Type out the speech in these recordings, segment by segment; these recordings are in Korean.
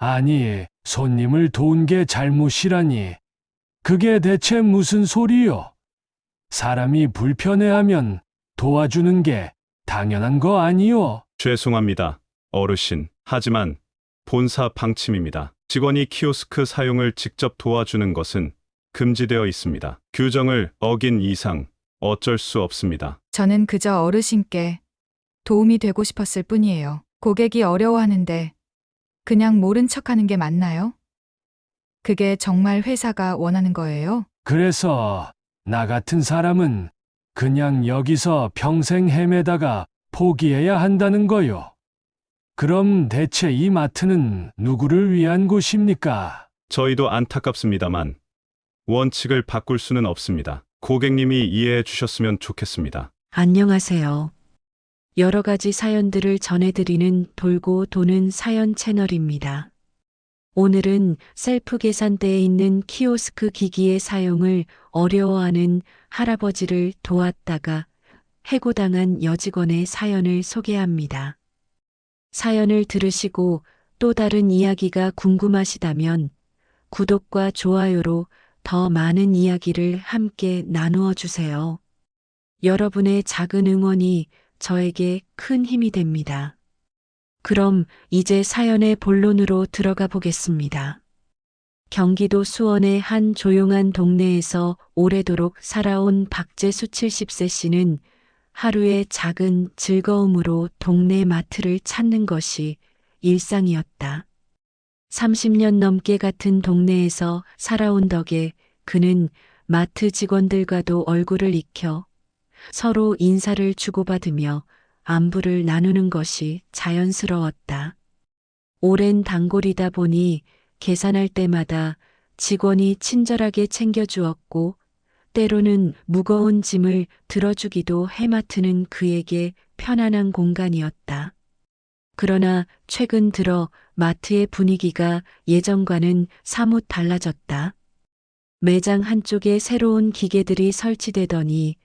아니, 손님을 도운 게 잘못이라니. 그게 대체 무슨 소리요? 사람이 불편해하면 도와주는 게 당연한 거 아니요? 죄송합니다, 어르신. 하지만 본사 방침입니다. 직원이 키오스크 사용을 직접 도와주는 것은 금지되어 있습니다. 규정을 어긴 이상 어쩔 수 없습니다. 저는 그저 어르신께 도움이 되고 싶었을 뿐이에요. 고객이 어려워하는데 그냥 모른 척하는 게 맞나요? 그게 정말 회사가 원하는 거예요? 그래서 나 같은 사람은 그냥 여기서 평생 헤매다가 포기해야 한다는 거요. 그럼 대체 이 마트는 누구를 위한 곳입니까? 저희도 안타깝습니다만 원칙을 바꿀 수는 없습니다. 고객님이 이해해 주셨으면 좋겠습니다. 안녕하세요. 여러 가지 사연들을 전해드리는 돌고 도는 사연 채널입니다. 오늘은 셀프 계산대에 있는 키오스크 기기의 사용을 어려워하는 할아버지를 도왔다가 해고당한 여직원의 사연을 소개합니다. 사연을 들으시고 또 다른 이야기가 궁금하시다면 구독과 좋아요로 더 많은 이야기를 함께 나누어 주세요. 여러분의 작은 응원이 저에게 큰 힘이 됩니다. 그럼 이제 사연의 본론으로 들어가 보겠습니다. 경기도 수원의 한 조용한 동네에서 오래도록 살아온 박재수 70세 씨는 하루의 작은 즐거움으로 동네 마트를 찾는 것이 일상이었다. 30년 넘게 같은 동네에서 살아온 덕에 그는 마트 직원들과도 얼굴을 익혀 서로 인사를 주고받으며 안부를 나누는 것이 자연스러웠다. 오랜 단골이다 보니 계산할 때마다 직원이 친절하게 챙겨주었고 때로는 무거운 짐을 들어주기도 해마트는 그에게 편안한 공간이었다. 그러나 최근 들어 마트의 분위기가 예전과는 사뭇 달라졌다. 매장 한쪽에 새로운 기계들이 설치되더니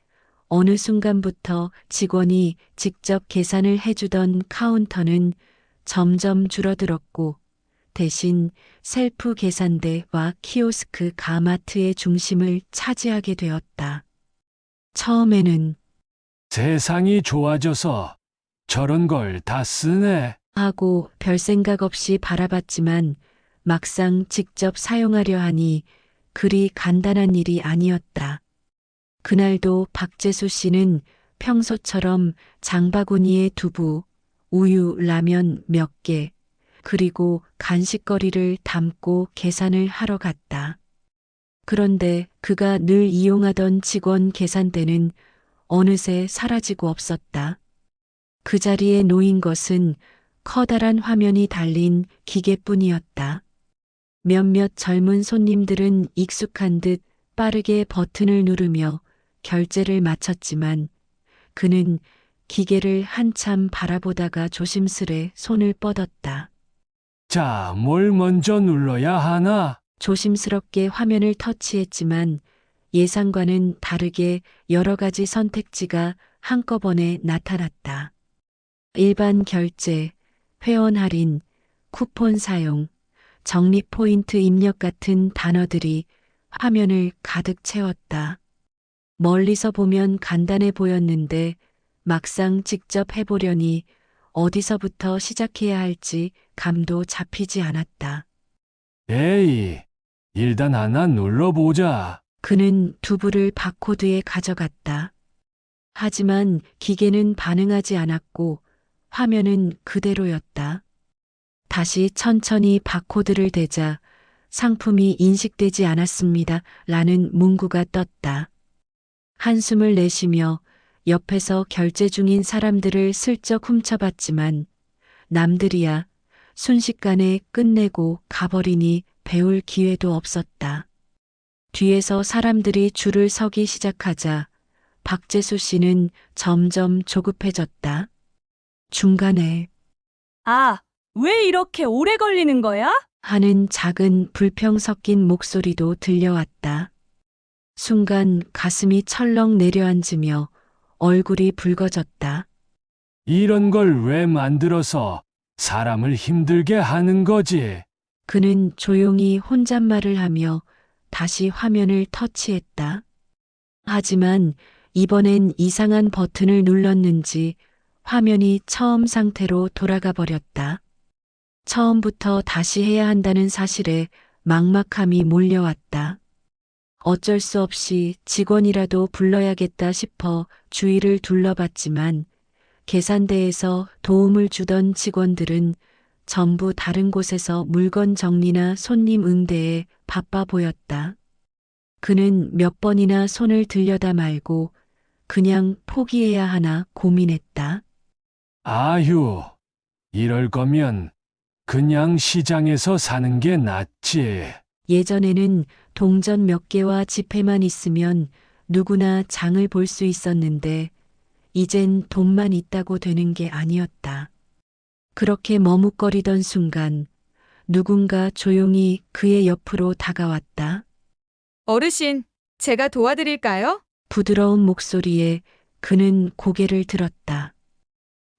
어느 순간부터 직원이 직접 계산을 해주던 카운터는 점점 줄어들었고 대신 셀프 계산대와 키오스크 가마트의 중심을 차지하게 되었다. 처음에는 세상이 좋아져서 저런 걸 다 쓰네. 하고 별 생각 없이 바라봤지만 막상 직접 사용하려 하니 그리 간단한 일이 아니었다. 그날도 박재수 씨는 평소처럼 장바구니에 두부, 우유, 라면 몇 개, 그리고 간식거리를 담고 계산을 하러 갔다. 그런데 그가 늘 이용하던 직원 계산대는 어느새 사라지고 없었다. 그 자리에 놓인 것은 커다란 화면이 달린 기계뿐이었다. 몇몇 젊은 손님들은 익숙한 듯 빠르게 버튼을 누르며 결제를 마쳤지만 그는 기계를 한참 바라보다가 조심스레 손을 뻗었다. 자, 뭘 먼저 눌러야 하나? 조심스럽게 화면을 터치했지만 예상과는 다르게 여러 가지 선택지가 한꺼번에 나타났다. 일반 결제, 회원 할인, 쿠폰 사용, 적립 포인트 입력 같은 단어들이 화면을 가득 채웠다. 멀리서 보면 간단해 보였는데 막상 직접 해보려니 어디서부터 시작해야 할지 감도 잡히지 않았다. 에이, 일단 하나 눌러보자. 그는 두부를 바코드에 가져갔다. 하지만 기계는 반응하지 않았고 화면은 그대로였다. 다시 천천히 바코드를 대자 상품이 인식되지 않았습니다. 라는 문구가 떴다. 한숨을 내쉬며 옆에서 결제 중인 사람들을 슬쩍 훔쳐봤지만 남들이야 순식간에 끝내고 가버리니 배울 기회도 없었다. 뒤에서 사람들이 줄을 서기 시작하자 박재수 씨는 점점 조급해졌다. 중간에 아, 왜 이렇게 오래 걸리는 거야? 하는 작은 불평 섞인 목소리도 들려왔다. 순간 가슴이 철렁 내려앉으며 얼굴이 붉어졌다. 이런 걸 왜 만들어서 사람을 힘들게 하는 거지? 그는 조용히 혼잣말을 하며 다시 화면을 터치했다. 하지만 이번엔 이상한 버튼을 눌렀는지 화면이 처음 상태로 돌아가 버렸다. 처음부터 다시 해야 한다는 사실에 막막함이 몰려왔다. 어쩔 수 없이 직원이라도 불러야겠다 싶어 주위를 둘러봤지만 계산대에서 도움을 주던 직원들은 전부 다른 곳에서 물건 정리나 손님 응대에 바빠 보였다. 그는 몇 번이나 손을 들여다 말고 그냥 포기해야 하나 고민했다. 아휴, 이럴 거면 그냥 시장에서 사는 게 낫지. 예전에는 동전 몇 개와 지폐만 있으면 누구나 장을 볼 수 있었는데 이젠 돈만 있다고 되는 게 아니었다. 그렇게 머뭇거리던 순간 누군가 조용히 그의 옆으로 다가왔다. 어르신, 제가 도와드릴까요? 부드러운 목소리에 그는 고개를 들었다.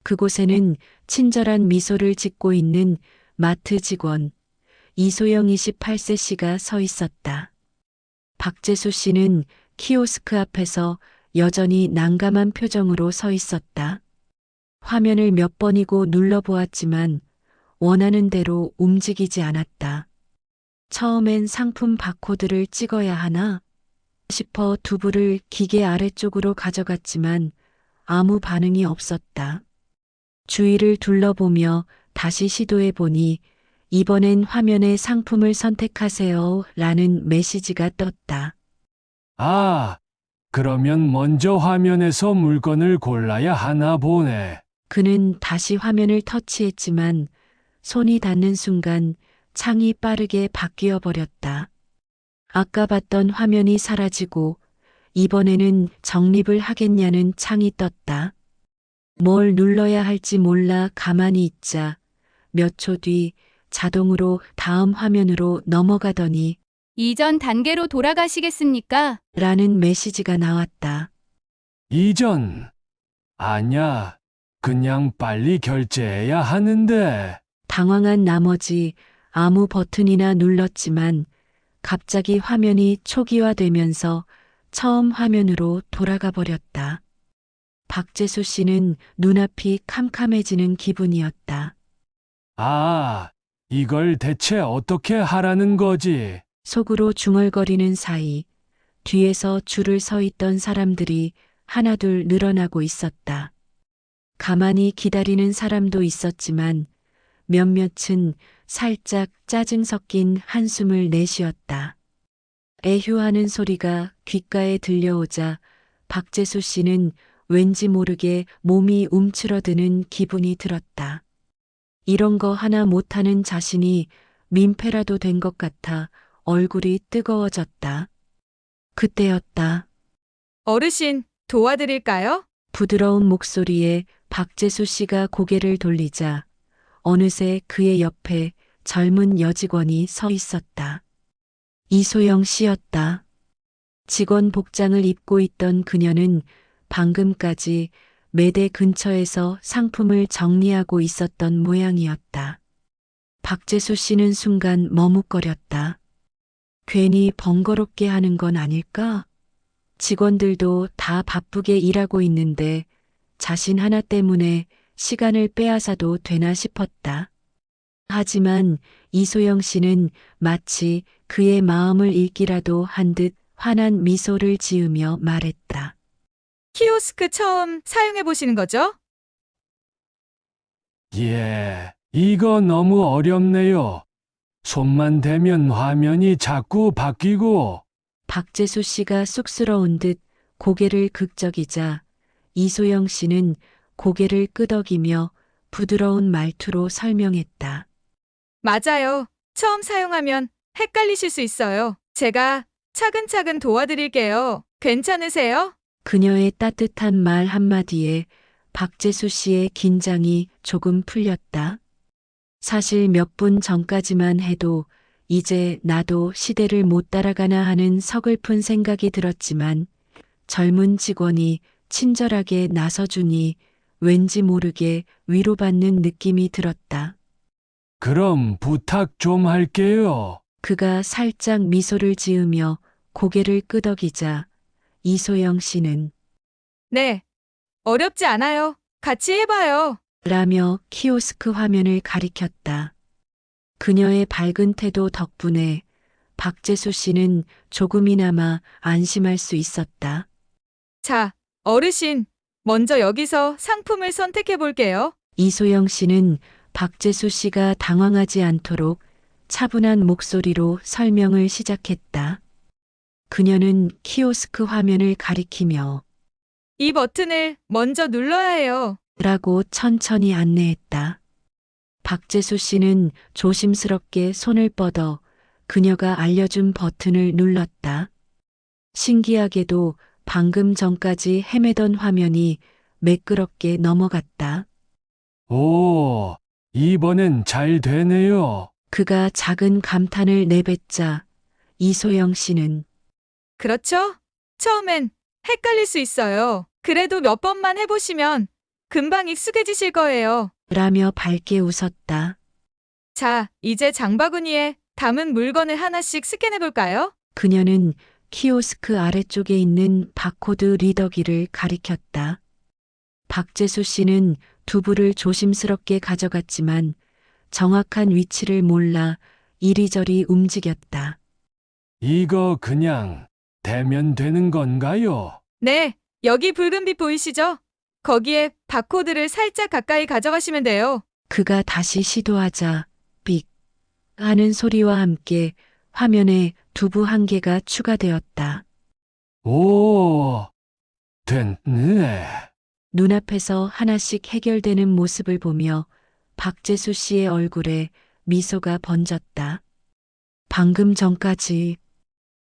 그곳에는 친절한 미소를 짓고 있는 마트 직원 이소영 28세 씨가 서 있었다. 박재수 씨는 키오스크 앞에서 여전히 난감한 표정으로 서 있었다. 화면을 몇 번이고 눌러보았지만 원하는 대로 움직이지 않았다. 처음엔 상품 바코드를 찍어야 하나 싶어 두부를 기계 아래쪽으로 가져갔지만 아무 반응이 없었다. 주위를 둘러보며 다시 시도해보니 이번엔 화면에 상품을 선택하세요 라는 메시지가 떴다. 아, 그러면 먼저 화면에서 물건을 골라야 하나 보네. 그는 다시 화면을 터치했지만 손이 닿는 순간 창이 빠르게 바뀌어 버렸다. 아까 봤던 화면이 사라지고 이번에는 적립을 하겠냐는 창이 떴다. 뭘 눌러야 할지 몰라 가만히 있자 몇 초 뒤 자동으로 다음 화면으로 넘어가더니 이전 단계로 돌아가시겠습니까? 라는 메시지가 나왔다. 이전. 아냐, 그냥 빨리 결제해야 하는데. 당황한 나머지 아무 버튼이나 눌렀지만 갑자기 화면이 초기화되면서 처음 화면으로 돌아가 버렸다. 박재수 씨는 눈앞이 캄캄해지는 기분이었다. 아, 이걸 대체 어떻게 하라는 거지? 속으로 중얼거리는 사이 뒤에서 줄을 서 있던 사람들이 하나둘 늘어나고 있었다. 가만히 기다리는 사람도 있었지만 몇몇은 살짝 짜증 섞인 한숨을 내쉬었다. 애휴하는 소리가 귓가에 들려오자 박재수 씨는 왠지 모르게 몸이 움츠러드는 기분이 들었다. 이런 거 하나 못하는 자신이 민폐라도 된 것 같아 얼굴이 뜨거워졌다. 그때였다. 어르신, 도와드릴까요? 부드러운 목소리에 박재수 씨가 고개를 돌리자 어느새 그의 옆에 젊은 여직원이 서 있었다. 이소영 씨였다. 직원 복장을 입고 있던 그녀는 방금까지 매대 근처에서 상품을 정리하고 있었던 모양이었다. 박재수 씨는 순간 머뭇거렸다. 괜히 번거롭게 하는 건 아닐까? 직원들도 다 바쁘게 일하고 있는데 자신 하나 때문에 시간을 빼앗아도 되나 싶었다. 하지만 이소영 씨는 마치 그의 마음을 읽기라도 한 듯 환한 미소를 지으며 말했다. 키오스크 처음 사용해 보시는 거죠? 예, 이거 너무 어렵네요. 손만 대면 화면이 자꾸 바뀌고. 박재수 씨가 쑥스러운 듯 고개를 긁적이자 이소영 씨는 고개를 끄덕이며 부드러운 말투로 설명했다. 맞아요. 처음 사용하면 헷갈리실 수 있어요. 제가 차근차근 도와드릴게요. 괜찮으세요? 그녀의 따뜻한 말 한마디에 박재수 씨의 긴장이 조금 풀렸다. 사실 몇 분 전까지만 해도 이제 나도 시대를 못 따라가나 하는 서글픈 생각이 들었지만 젊은 직원이 친절하게 나서주니 왠지 모르게 위로받는 느낌이 들었다. 그럼 부탁 좀 할게요. 그가 살짝 미소를 지으며 고개를 끄덕이자 이소영 씨는 네. 어렵지 않아요. 같이 해봐요. 라며 키오스크 화면을 가리켰다. 그녀의 밝은 태도 덕분에 박재수 씨는 조금이나마 안심할 수 있었다. 자, 어르신. 먼저 여기서 상품을 선택해 볼게요. 이소영 씨는 박재수 씨가 당황하지 않도록 차분한 목소리로 설명을 시작했다. 그녀는 키오스크 화면을 가리키며 이 버튼을 먼저 눌러야 해요. 라고 천천히 안내했다. 박재수 씨는 조심스럽게 손을 뻗어 그녀가 알려준 버튼을 눌렀다. 신기하게도 방금 전까지 헤매던 화면이 매끄럽게 넘어갔다. 오, 이번엔 잘 되네요. 그가 작은 감탄을 내뱉자 이소영 씨는 그렇죠? 처음엔 헷갈릴 수 있어요. 그래도 몇 번만 해보시면 금방 익숙해지실 거예요. 라며 밝게 웃었다. 자, 이제 장바구니에 담은 물건을 하나씩 스캔해 볼까요? 그녀는 키오스크 아래쪽에 있는 바코드 리더기를 가리켰다. 박재수 씨는 두부를 조심스럽게 가져갔지만 정확한 위치를 몰라 이리저리 움직였다. 이거 그냥 대면 되는 건가요? 네, 여기 붉은 빛 보이시죠? 거기에 바코드를 살짝 가까이 가져가시면 돼요. 그가 다시 시도하자 삑 하는 소리와 함께 화면에 두부 한 개가 추가되었다. 오, 됐네. 눈앞에서 하나씩 해결되는 모습을 보며 박재수 씨의 얼굴에 미소가 번졌다. 방금 전까지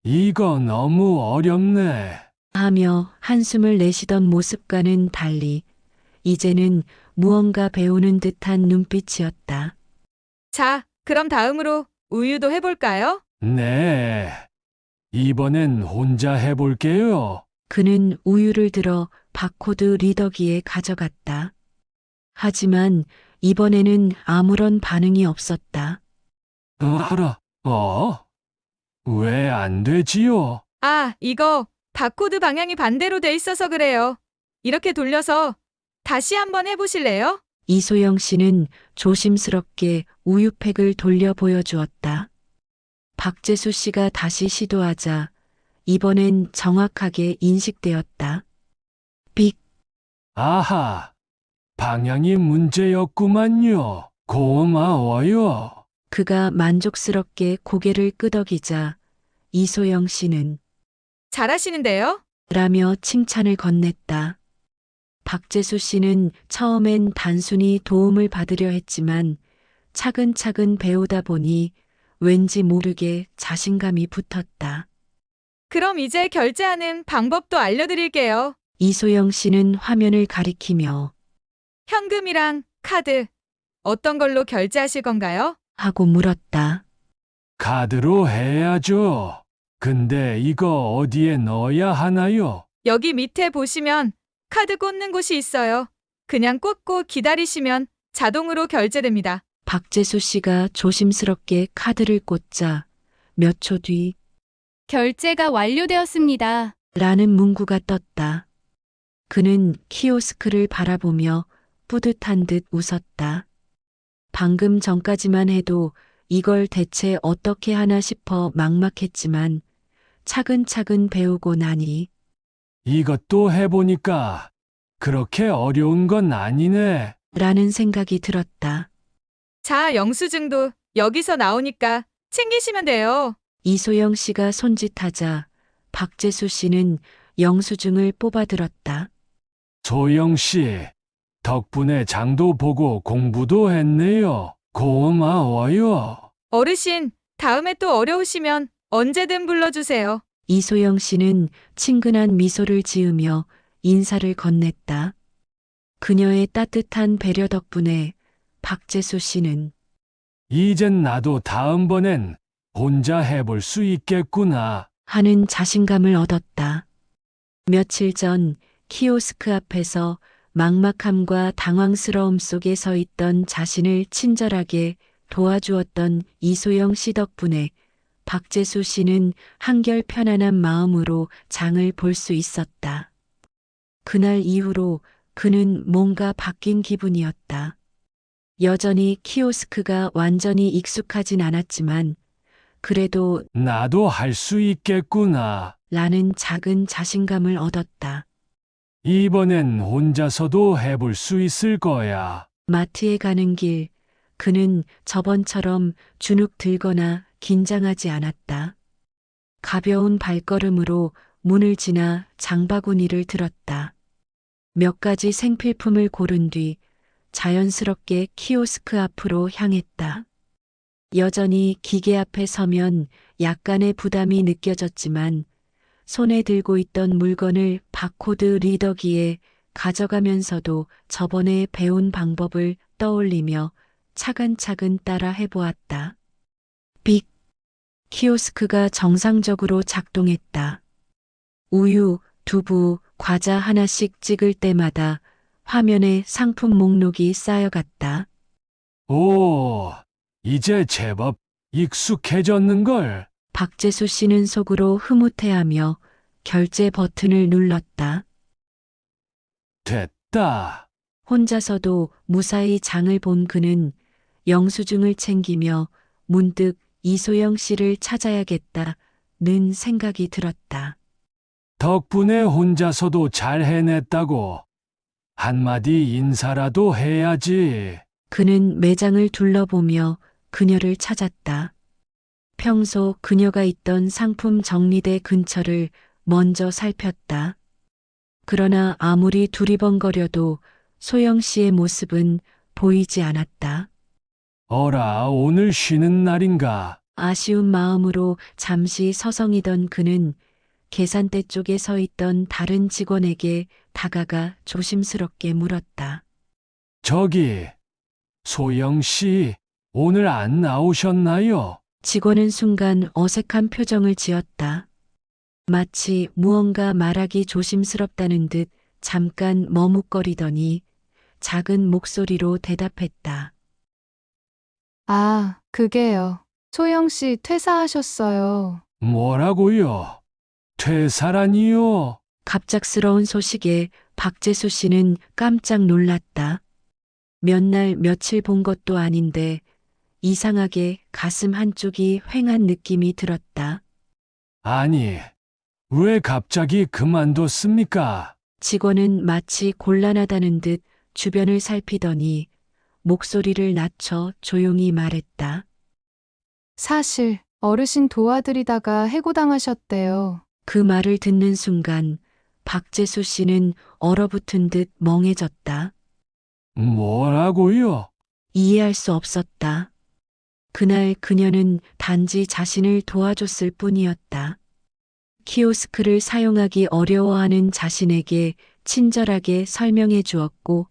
이거 너무 어렵네. 하며 한숨을 내쉬던 모습과는 달리 이제는 무언가 배우는 듯한 눈빛이었다. 자, 그럼 다음으로 우유도 해볼까요? 네. 이번엔 혼자 해볼게요. 그는 우유를 들어 바코드 리더기에 가져갔다. 하지만 이번에는 아무런 반응이 없었다. 알아. 왜 안 되지요? 아, 이거 바코드 방향이 반대로 돼 있어서 그래요. 이렇게 돌려서 다시 한번 해보실래요? 이소영 씨는 조심스럽게 우유팩을 돌려 보여주었다. 박재수 씨가 다시 시도하자 이번엔 정확하게 인식되었다. 빅 아하. 방향이 문제였구만요. 고마워요. 그가 만족스럽게 고개를 끄덕이자 이소영 씨는 잘하시는데요? 라며 칭찬을 건넸다. 박재수 씨는 처음엔 단순히 도움을 받으려 했지만 차근차근 배우다 보니 왠지 모르게 자신감이 붙었다. 그럼 이제 결제하는 방법도 알려드릴게요. 이소영 씨는 화면을 가리키며 현금이랑 카드, 어떤 걸로 결제하실 건가요? 하고 물었다. 카드로 해야죠. 근데 이거 어디에 넣어야 하나요? 여기 밑에 보시면 카드 꽂는 곳이 있어요. 그냥 꽂고 기다리시면 자동으로 결제됩니다. 박재수 씨가 조심스럽게 카드를 꽂자 몇 초 뒤 결제가 완료되었습니다. 라는 문구가 떴다. 그는 키오스크를 바라보며 뿌듯한 듯 웃었다. 방금 전까지만 해도 이걸 대체 어떻게 하나 싶어 막막했지만 차근차근 배우고 나니 이것도 해보니까 그렇게 어려운 건 아니네. 라는 생각이 들었다. 자, 영수증도 여기서 나오니까 챙기시면 돼요. 이소영 씨가 손짓하자 박재수 씨는 영수증을 뽑아들었다. 소영 씨, 덕분에 장도 보고 공부도 했네요. 고마워요. 어르신, 다음에 또 어려우시면 언제든 불러주세요. 이소영 씨는 친근한 미소를 지으며 인사를 건넸다. 그녀의 따뜻한 배려 덕분에 박재수 씨는 이젠 나도 다음번엔 혼자 해볼 수 있겠구나. 하는 자신감을 얻었다. 며칠 전 키오스크 앞에서 막막함과 당황스러움 속에 서 있던 자신을 친절하게 도와주었던 이소영 씨 덕분에 박재수 씨는 한결 편안한 마음으로 장을 볼 수 있었다. 그날 이후로 그는 뭔가 바뀐 기분이었다. 여전히 키오스크가 완전히 익숙하진 않았지만 그래도 나도 할 수 있겠구나. 라는 작은 자신감을 얻었다. 이번엔 혼자서도 해볼 수 있을 거야. 마트에 가는 길, 그는 저번처럼 주눅 들거나 긴장하지 않았다. 가벼운 발걸음으로 문을 지나 장바구니를 들었다. 몇 가지 생필품을 고른 뒤 자연스럽게 키오스크 앞으로 향했다. 여전히 기계 앞에 서면 약간의 부담이 느껴졌지만 손에 들고 있던 물건을 바코드 리더기에 가져가면서도 저번에 배운 방법을 떠올리며 차근차근 따라 해보았다. 빅! 키오스크가 정상적으로 작동했다. 우유, 두부, 과자 하나씩 찍을 때마다 화면에 상품 목록이 쌓여갔다. 오, 이제 제법 익숙해졌는걸. 박재수 씨는 속으로 흐뭇해하며 결제 버튼을 눌렀다. 됐다. 혼자서도 무사히 장을 본 그는 영수증을 챙기며 문득 이소영 씨를 찾아야겠다는 생각이 들었다. 덕분에 혼자서도 잘 해냈다고. 한마디 인사라도 해야지. 그는 매장을 둘러보며 그녀를 찾았다. 평소 그녀가 있던 상품 정리대 근처를 먼저 살폈다. 그러나 아무리 두리번거려도 소영 씨의 모습은 보이지 않았다. 어라, 오늘 쉬는 날인가? 아쉬운 마음으로 잠시 서성이던 그는 계산대 쪽에 서 있던 다른 직원에게 다가가 조심스럽게 물었다. 저기, 소영 씨, 오늘 안 나오셨나요? 직원은 순간 어색한 표정을 지었다. 마치 무언가 말하기 조심스럽다는 듯 잠깐 머뭇거리더니 작은 목소리로 대답했다. 아, 그게요. 소영 씨 퇴사하셨어요. 뭐라고요? 퇴사라니요? 갑작스러운 소식에 박재수 씨는 깜짝 놀랐다. 몇 날 며칠 본 것도 아닌데 이상하게 가슴 한쪽이 휑한 느낌이 들었다. 아니, 왜 갑자기 그만뒀습니까? 직원은 마치 곤란하다는 듯 주변을 살피더니 목소리를 낮춰 조용히 말했다. 사실 어르신 도와드리다가 해고당하셨대요. 그 말을 듣는 순간 박재수 씨는 얼어붙은 듯 멍해졌다. 뭐라고요? 이해할 수 없었다. 그날 그녀는 단지 자신을 도와줬을 뿐이었다. 키오스크를 사용하기 어려워하는 자신에게 친절하게 설명해 주었고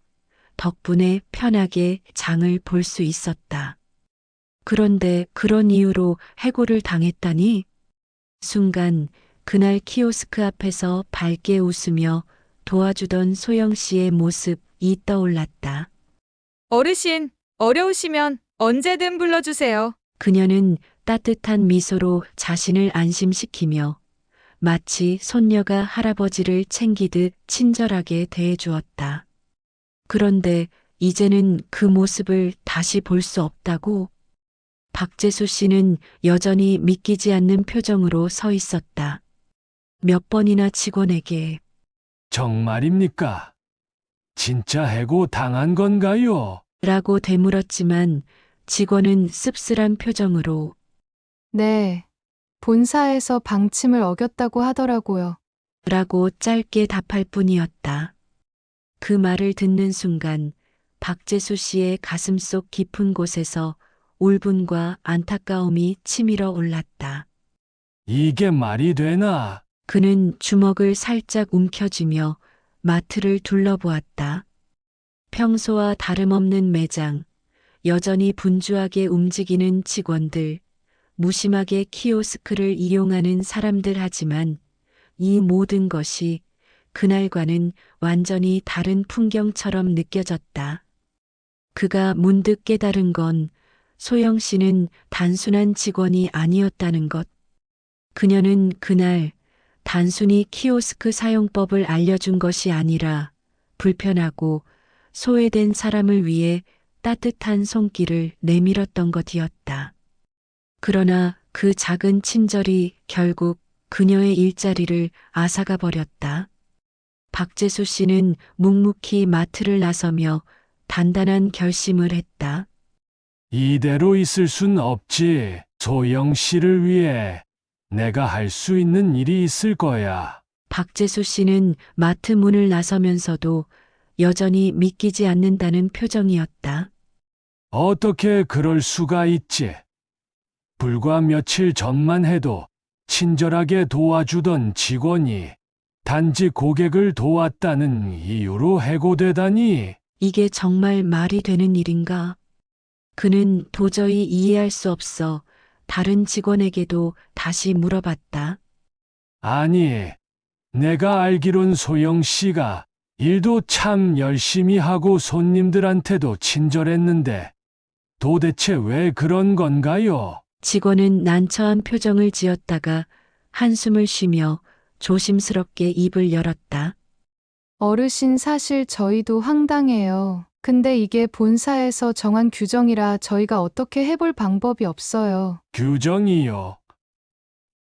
덕분에 편하게 장을 볼 수 있었다. 그런데 그런 이유로 해고를 당했다니? 순간 그날 키오스크 앞에서 밝게 웃으며 도와주던 소영 씨의 모습이 떠올랐다. 어르신, 어려우시면 언제든 불러주세요. 그녀는 따뜻한 미소로 자신을 안심시키며 마치 손녀가 할아버지를 챙기듯 친절하게 대해주었다. 그런데 이제는 그 모습을 다시 볼 수 없다고? 박재수 씨는 여전히 믿기지 않는 표정으로 서 있었다. 몇 번이나 직원에게 정말입니까? 진짜 해고 당한 건가요? 라고 되물었지만 직원은 씁쓸한 표정으로 네. 본사에서 방침을 어겼다고 하더라고요. 라고 짧게 답할 뿐이었다. 그 말을 듣는 순간 박재수 씨의 가슴속 깊은 곳에서 울분과 안타까움이 치밀어 올랐다. 이게 말이 되나? 그는 주먹을 살짝 움켜쥐며 마트를 둘러보았다. 평소와 다름없는 매장, 여전히 분주하게 움직이는 직원들, 무심하게 키오스크를 이용하는 사람들 하지만 이 모든 것이 그날과는 완전히 다른 풍경처럼 느껴졌다. 그가 문득 깨달은 건 소영 씨는 단순한 직원이 아니었다는 것. 그녀는 그날 단순히 키오스크 사용법을 알려준 것이 아니라 불편하고 소외된 사람을 위해 따뜻한 손길을 내밀었던 것이었다. 그러나 그 작은 친절이 결국 그녀의 일자리를 앗아가 버렸다. 박재수 씨는 묵묵히 마트를 나서며 단단한 결심을 했다. 이대로 있을 순 없지. 소영 씨를 위해 내가 할 수 있는 일이 있을 거야. 박재수 씨는 마트 문을 나서면서도 여전히 믿기지 않는다는 표정이었다. 어떻게 그럴 수가 있지? 불과 며칠 전만 해도 친절하게 도와주던 직원이 단지 고객을 도왔다는 이유로 해고되다니. 이게 정말 말이 되는 일인가? 그는 도저히 이해할 수 없어 다른 직원에게도 다시 물어봤다. 아니, 내가 알기론 소영 씨가 일도 참 열심히 하고 손님들한테도 친절했는데 도대체 왜 그런 건가요? 직원은 난처한 표정을 지었다가 한숨을 쉬며 조심스럽게 입을 열었다. 어르신 사실 저희도 황당해요. 근데 이게 본사에서 정한 규정이라 저희가 어떻게 해볼 방법이 없어요. 규정이요.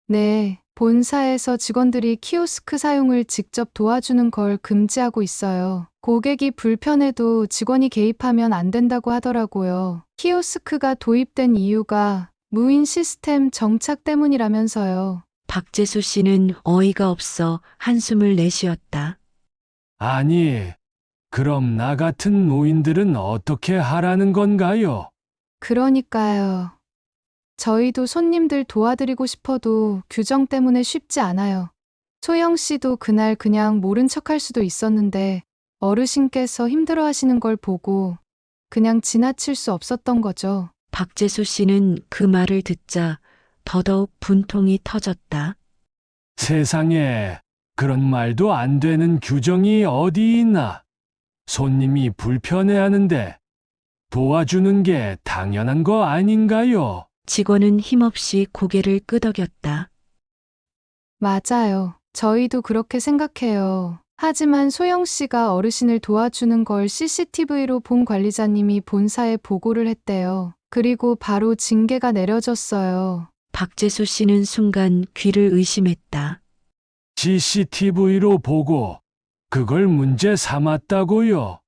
네, 본사에서 직원들이 키오스크 사용을 직접 도와주는 걸 금지하고 있어요. 고객이 불편해도 직원이 개입하면 안 된다고 하더라고요. 키오스크가 도입된 이유가 무인 시스템 정착 때문이라면서요. 박재수 씨는 어이가 없어 한숨을 내쉬었다. 아니, 그럼 나 같은 노인들은 어떻게 하라는 건가요? 그러니까요. 저희도 손님들 도와드리고 싶어도 규정 때문에 쉽지 않아요. 소영 씨도 그날 그냥 모른 척할 수도 있었는데 어르신께서 힘들어 하시는 걸 보고 그냥 지나칠 수 없었던 거죠. 박재수 씨는 그 말을 듣자 더더욱 분통이 터졌다. 세상에 그런 말도 안 되는 규정이 어디 있나? 손님이 불편해하는데 도와주는 게 당연한 거 아닌가요? 직원은 힘없이 고개를 끄덕였다. 맞아요. 저희도 그렇게 생각해요. 하지만 소영 씨가 어르신을 도와주는 걸 CCTV로 본 관리자님이 본사에 보고를 했대요. 그리고 바로 징계가 내려졌어요. 박재수 씨는 순간 귀를 의심했다. CCTV로 보고 그걸 문제 삼았다고요?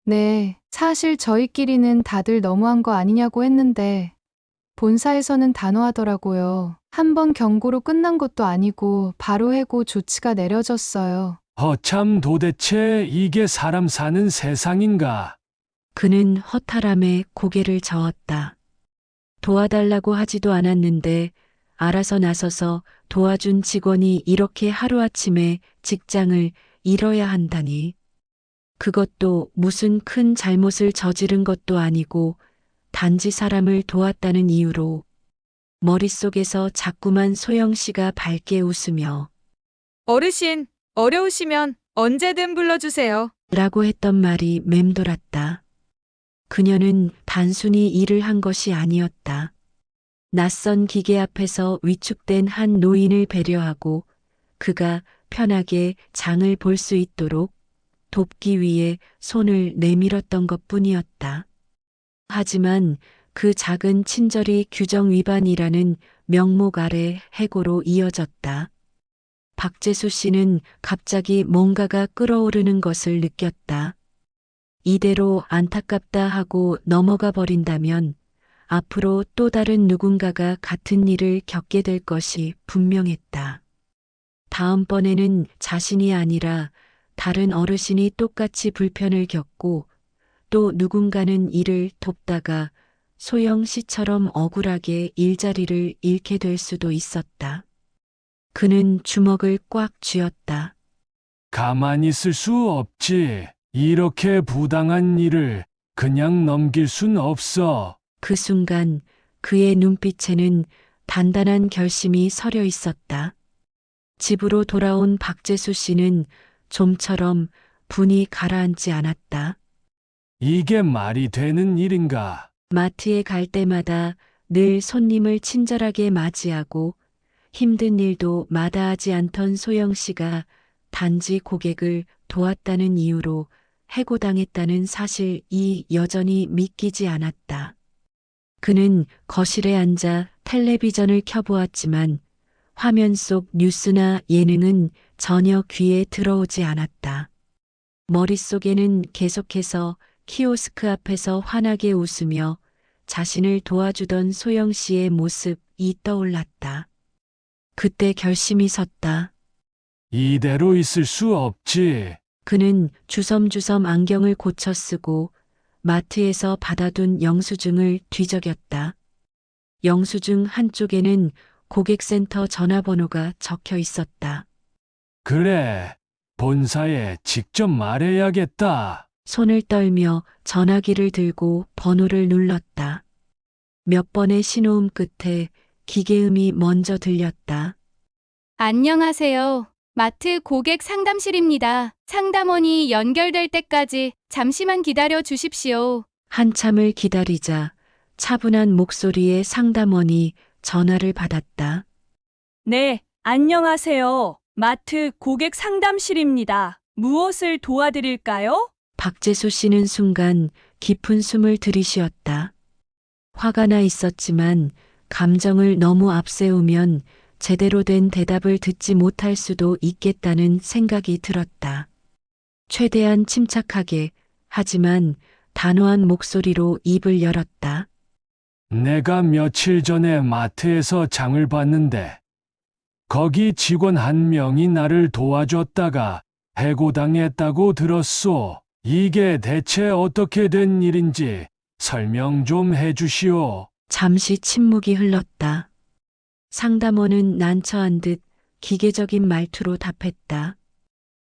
네, 사실 저희끼리는 다들 너무한 거 아니냐고 했는데 본사에서는 단호하더라고요. 한 번 경고로 끝난 것도 아니고 바로 해고 조치가 내려졌어요. 허참 도대체 이게 사람 사는 세상인가? 그는 허탈함에 고개를 저었다. 도와달라고 하지도 않았는데 알아서 나서서 도와준 직원이 이렇게 하루아침에 직장을 잃어야 한다니. 그것도 무슨 큰 잘못을 저지른 것도 아니고 단지 사람을 도왔다는 이유로. 머릿속에서 자꾸만 소영 씨가 밝게 웃으며 어르신, 어려우시면 언제든 불러주세요. 라고 했던 말이 맴돌았다. 그녀는 단순히 일을 한 것이 아니었다. 낯선 기계 앞에서 위축된 한 노인을 배려하고 그가 편하게 장을 볼 수 있도록 돕기 위해 손을 내밀었던 것뿐이었다. 하지만 그 작은 친절이 규정 위반이라는 명목 아래 해고로 이어졌다. 박재수 씨는 갑자기 뭔가가 끓어오르는 것을 느꼈다. 이대로 안타깝다 하고 넘어가 버린다면 앞으로 또 다른 누군가가 같은 일을 겪게 될 것이 분명했다. 다음번에는 자신이 아니라 다른 어르신이 똑같이 불편을 겪고 또 누군가는 이를 돕다가 소영 씨처럼 억울하게 일자리를 잃게 될 수도 있었다. 그는 주먹을 꽉 쥐었다. 가만히 있을 수 없지. 이렇게 부당한 일을 그냥 넘길 순 없어. 그 순간 그의 눈빛에는 단단한 결심이 서려 있었다. 집으로 돌아온 박재수 씨는 좀처럼 분이 가라앉지 않았다. 이게 말이 되는 일인가? 마트에 갈 때마다 늘 손님을 친절하게 맞이하고 힘든 일도 마다하지 않던 소영 씨가 단지 고객을 도왔다는 이유로 해고당했다는 사실이 여전히 믿기지 않았다. 그는 거실에 앉아 텔레비전을 켜보았지만 화면 속 뉴스나 예능은 전혀 귀에 들어오지 않았다. 머릿속에는 계속해서 키오스크 앞에서 환하게 웃으며 자신을 도와주던 소영 씨의 모습이 떠올랐다. 그때 결심이 섰다. 이대로 있을 수 없지. 그는 주섬주섬 안경을 고쳐 쓰고 마트에서 받아둔 영수증을 뒤적였다. 영수증 한쪽에는 고객센터 전화번호가 적혀 있었다. 그래, 본사에 직접 말해야겠다. 손을 떨며 전화기를 들고 번호를 눌렀다. 몇 번의 신호음 끝에 기계음이 먼저 들렸다. 안녕하세요. 마트 고객 상담실입니다. 상담원이 연결될 때까지 잠시만 기다려 주십시오. 한참을 기다리자 차분한 목소리의 상담원이 전화를 받았다. 네, 안녕하세요. 마트 고객 상담실입니다. 무엇을 도와드릴까요? 박재수 씨는 순간 깊은 숨을 들이쉬었다. 화가 나 있었지만 감정을 너무 앞세우면 제대로 된 대답을 듣지 못할 수도 있겠다는 생각이 들었다. 최대한 침착하게 하지만 단호한 목소리로 입을 열었다. 내가 며칠 전에 마트에서 장을 봤는데 거기 직원 한 명이 나를 도와줬다가 해고당했다고 들었소. 이게 대체 어떻게 된 일인지 설명 좀 해주시오. 잠시 침묵이 흘렀다. 상담원은 난처한 듯 기계적인 말투로 답했다.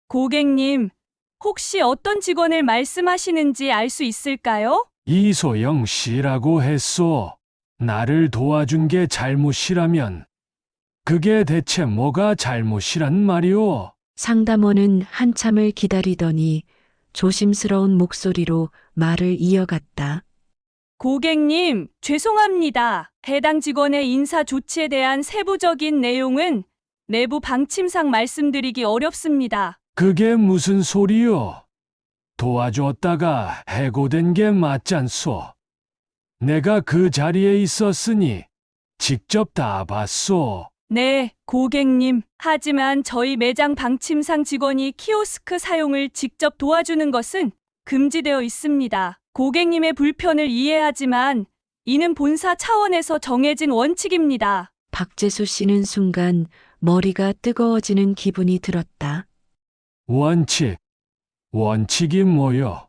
고객님, 혹시 어떤 직원을 말씀하시는지 알 수 있을까요? 이소영 씨라고 했소. 나를 도와준 게 잘못이라면 그게 대체 뭐가 잘못이란 말이오? 상담원은 한참을 기다리더니 조심스러운 목소리로 말을 이어갔다. 고객님, 죄송합니다. 해당 직원의 인사 조치에 대한 세부적인 내용은 내부 방침상 말씀드리기 어렵습니다. 그게 무슨 소리요? 도와줬다가 해고된 게 맞잖소. 내가 그 자리에 있었으니 직접 다 봤소. 네, 고객님. 하지만 저희 매장 방침상 직원이 키오스크 사용을 직접 도와주는 것은 금지되어 있습니다. 고객님의 불편을 이해하지만 이는 본사 차원에서 정해진 원칙입니다. 박재수 씨는 순간 머리가 뜨거워지는 기분이 들었다. 원칙이 뭐요?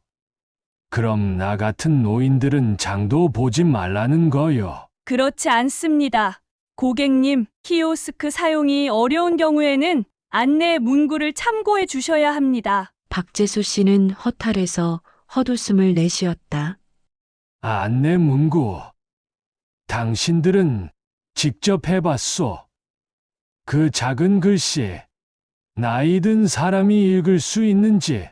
그럼 나 같은 노인들은 장도 보지 말라는 거요. 그렇지 않습니다. 고객님, 키오스크 사용이 어려운 경우에는 안내 문구를 참고해 주셔야 합니다. 박재수 씨는 허탈해서 헛웃음을 내쉬었다. 안내 문구. 당신들은 직접 해봤소. 그 작은 글씨, 나이 든 사람이 읽을 수 있는지,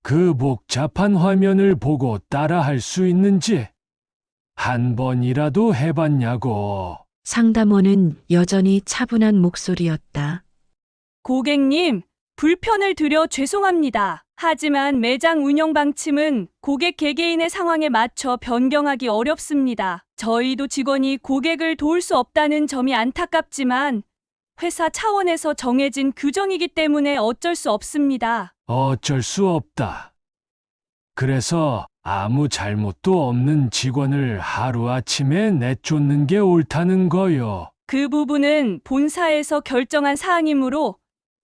그 복잡한 화면을 보고 따라할 수 있는지, 한 번이라도 해봤냐고. 상담원은 여전히 차분한 목소리였다. 고객님, 불편을 드려 죄송합니다. 하지만 매장 운영 방침은 고객 개개인의 상황에 맞춰 변경하기 어렵습니다. 저희도 직원이 고객을 도울 수 없다는 점이 안타깝지만 회사 차원에서 정해진 규정이기 때문에 어쩔 수 없습니다. 어쩔 수 없다. 그래서 아무 잘못도 없는 직원을 하루아침에 내쫓는 게 옳다는 거요. 그 부분은 본사에서 결정한 사항이므로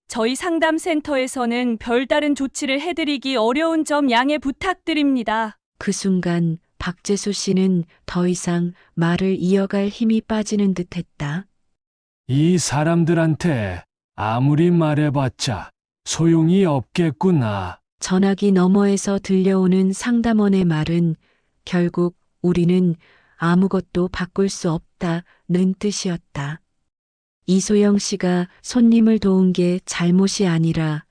저희 상담센터에서는 별다른 조치를 해드리기 어려운 점 양해 부탁드립니다. 그 순간 박재수 씨는 더 이상 말을 이어갈 힘이 빠지는 듯했다. 이 사람들한테 아무리 말해봤자 소용이 없겠구나. 전화기 너머에서 들려오는 상담원의 말은 결국 우리는 아무것도 바꿀 수 없다는 뜻이었다. 이소영 씨가 손님을 도운 게 잘못이 아니라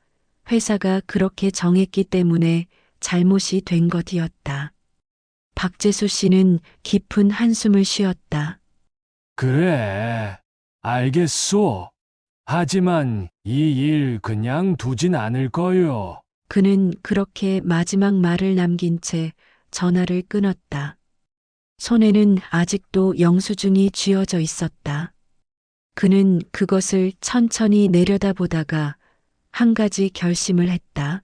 회사가 그렇게 정했기 때문에 잘못이 된 것이었다. 박재수 씨는 깊은 한숨을 쉬었다. 그래, 알겠소. 하지만 이 일 그냥 두진 않을 거요. 그는 그렇게 마지막 말을 남긴 채 전화를 끊었다. 손에는 아직도 영수증이 쥐어져 있었다. 그는 그것을 천천히 내려다보다가 한 가지 결심을 했다.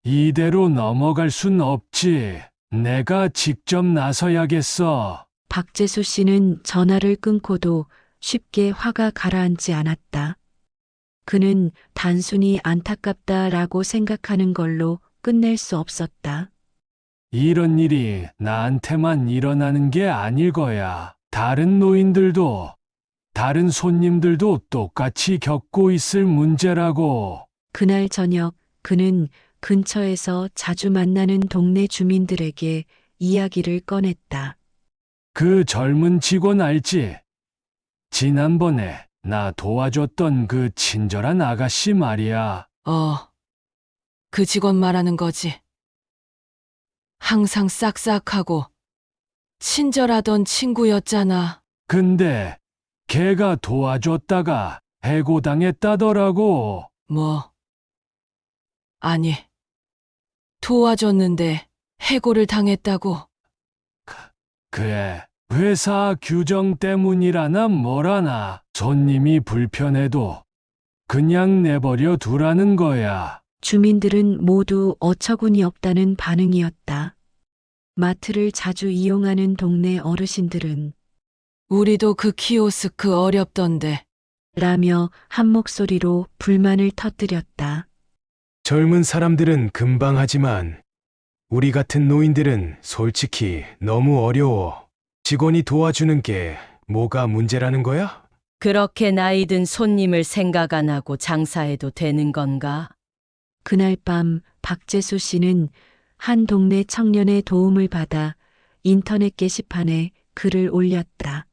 이대로 넘어갈 순 없지. 내가 직접 나서야겠어. 박재수 씨는 전화를 끊고도 쉽게 화가 가라앉지 않았다. 그는 단순히 안타깝다라고 생각하는 걸로 끝낼 수 없었다. 이런 일이 나한테만 일어나는 게 아닐 거야. 다른 노인들도, 다른 손님들도 똑같이 겪고 있을 문제라고. 그날 저녁 그는 근처에서 자주 만나는 동네 주민들에게 이야기를 꺼냈다. 그 젊은 직원 알지? 지난번에 나 도와줬던 그 친절한 아가씨 말이야. 그 직원 말하는 거지. 항상 싹싹하고 친절하던 친구였잖아. 근데 걔가 도와줬다가 해고당했다더라고. 뭐? 아니, 도와줬는데 해고를 당했다고. 그래, 회사 규정 때문이라나 뭐라나 손님이 불편해도 그냥 내버려 두라는 거야. 주민들은 모두 어처구니 없다는 반응이었다. 마트를 자주 이용하는 동네 어르신들은 우리도 그 키오스크 어렵던데. 라며 한 목소리로 불만을 터뜨렸다. 젊은 사람들은 금방 하지만 우리 같은 노인들은 솔직히 너무 어려워. 직원이 도와주는 게 뭐가 문제라는 거야? 그렇게 나이 든 손님을 생각 안 하고 장사해도 되는 건가? 그날 밤 박재수 씨는 한 동네 청년의 도움을 받아 인터넷 게시판에 글을 올렸다.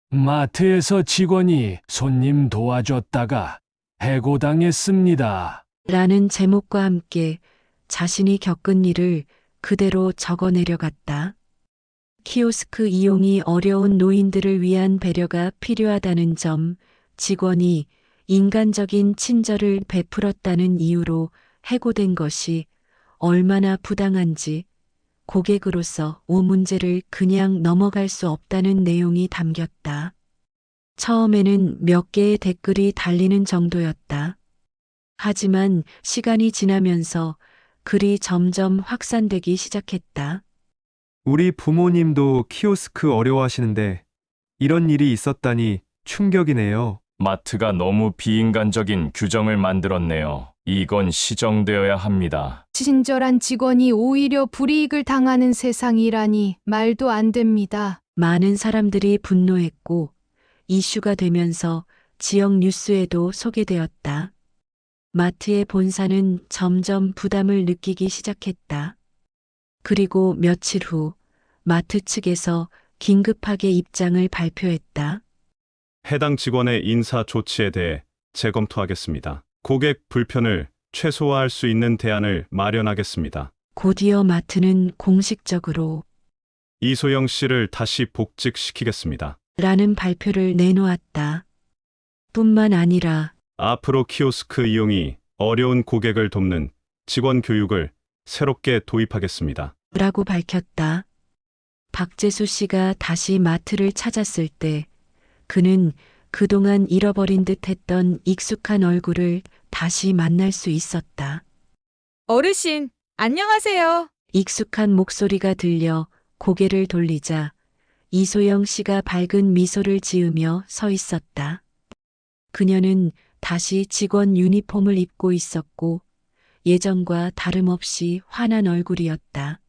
마트에서 직원이 손님 도와줬다가 해고당했습니다. 라는 제목과 함께 자신이 겪은 일을 그대로 적어 내려갔다. 키오스크 이용이 어려운 노인들을 위한 배려가 필요하다는 점, 직원이 인간적인 친절을 베풀었다는 이유로 해고된 것이 얼마나 부당한지 고객으로서 이 문제를 그냥 넘어갈 수 없다는 내용이 담겼다. 처음에는 몇 개의 댓글이 달리는 정도였다. 하지만 시간이 지나면서 글이 점점 확산되기 시작했다. 우리 부모님도 키오스크 어려워하시는데 이런 일이 있었다니 충격이네요. 마트가 너무 비인간적인 규정을 만들었네요. 이건 시정되어야 합니다. 친절한 직원이 오히려 불이익을 당하는 세상이라니 말도 안 됩니다. 많은 사람들이 분노했고 이슈가 되면서 지역 뉴스에도 소개되었다. 마트의 본사는 점점 부담을 느끼기 시작했다. 그리고 며칠 후 마트 측에서 긴급하게 입장을 발표했다. 해당 직원의 인사 조치에 대해 재검토하겠습니다. 고객 불편을 최소화할 수 있는 대안을 마련하겠습니다. 곧이어 마트는 공식적으로 이소영 씨를 다시 복직시키겠습니다. 라는 발표를 내놓았다. 뿐만 아니라 앞으로 키오스크 이용이 어려운 고객을 돕는 직원 교육을 새롭게 도입하겠습니다. 라고 밝혔다. 박재수 씨가 다시 마트를 찾았을 때 그는 그동안 잃어버린 듯 했던 익숙한 얼굴을 다시 만날 수 있었다. 어르신, 안녕하세요. 익숙한 목소리가 들려 고개를 돌리자 이소영 씨가 밝은 미소를 지으며 서 있었다. 그녀는 다시 직원 유니폼을 입고 있었고 예전과 다름없이 환한 얼굴이었다.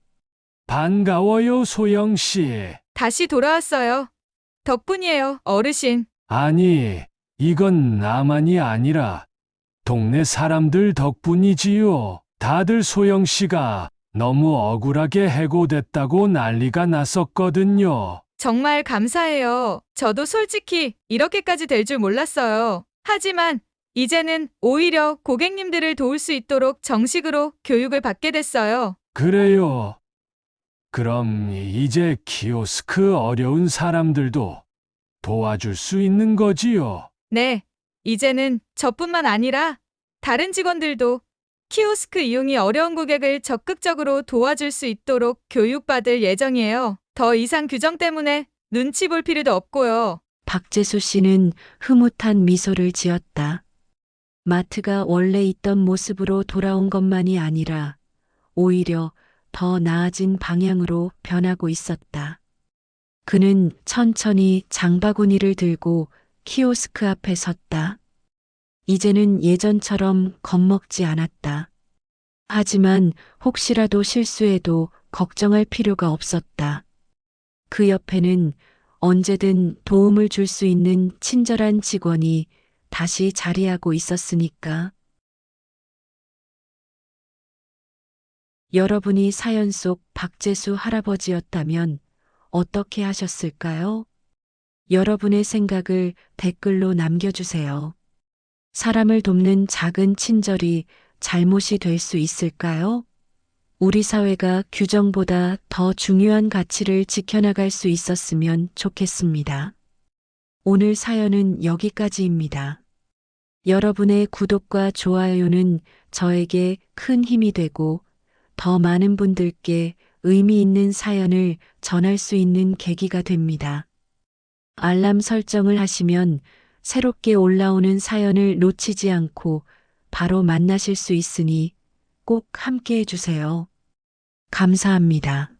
반가워요, 소영 씨. 다시 돌아왔어요. 덕분이에요, 어르신. 아니, 이건 나만이 아니라 동네 사람들 덕분이지요. 다들 소영 씨가 너무 억울하게 해고됐다고 난리가 났었거든요. 정말 감사해요. 저도 솔직히 이렇게까지 될 줄 몰랐어요. 하지만 이제는 오히려 고객님들을 도울 수 있도록 정식으로 교육을 받게 됐어요. 그래요. 그럼 이제 키오스크 어려운 사람들도 도와줄 수 있는 거지요? 네, 이제는 저뿐만 아니라 다른 직원들도 키오스크 이용이 어려운 고객을 적극적으로 도와줄 수 있도록 교육받을 예정이에요. 더 이상 규정 때문에 눈치 볼 필요도 없고요. 박재수 씨는 흐뭇한 미소를 지었다. 마트가 원래 있던 모습으로 돌아온 것만이 아니라 오히려 더 나아진 방향으로 변하고 있었다. 그는 천천히 장바구니를 들고 키오스크 앞에 섰다. 이제는 예전처럼 겁먹지 않았다. 하지만 혹시라도 실수해도 걱정할 필요가 없었다. 그 옆에는 언제든 도움을 줄 수 있는 친절한 직원이 다시 자리하고 있었으니까. 여러분이 사연 속 박재수 할아버지였다면 어떻게 하셨을까요? 여러분의 생각을 댓글로 남겨주세요. 사람을 돕는 작은 친절이 잘못이 될 수 있을까요? 우리 사회가 규정보다 더 중요한 가치를 지켜나갈 수 있었으면 좋겠습니다. 오늘 사연은 여기까지입니다. 여러분의 구독과 좋아요는 저에게 큰 힘이 되고 더 많은 분들께 의미 있는 사연을 전할 수 있는 계기가 됩니다. 알람 설정을 하시면 새롭게 올라오는 사연을 놓치지 않고 바로 만나실 수 있으니 꼭 함께 해주세요. 감사합니다.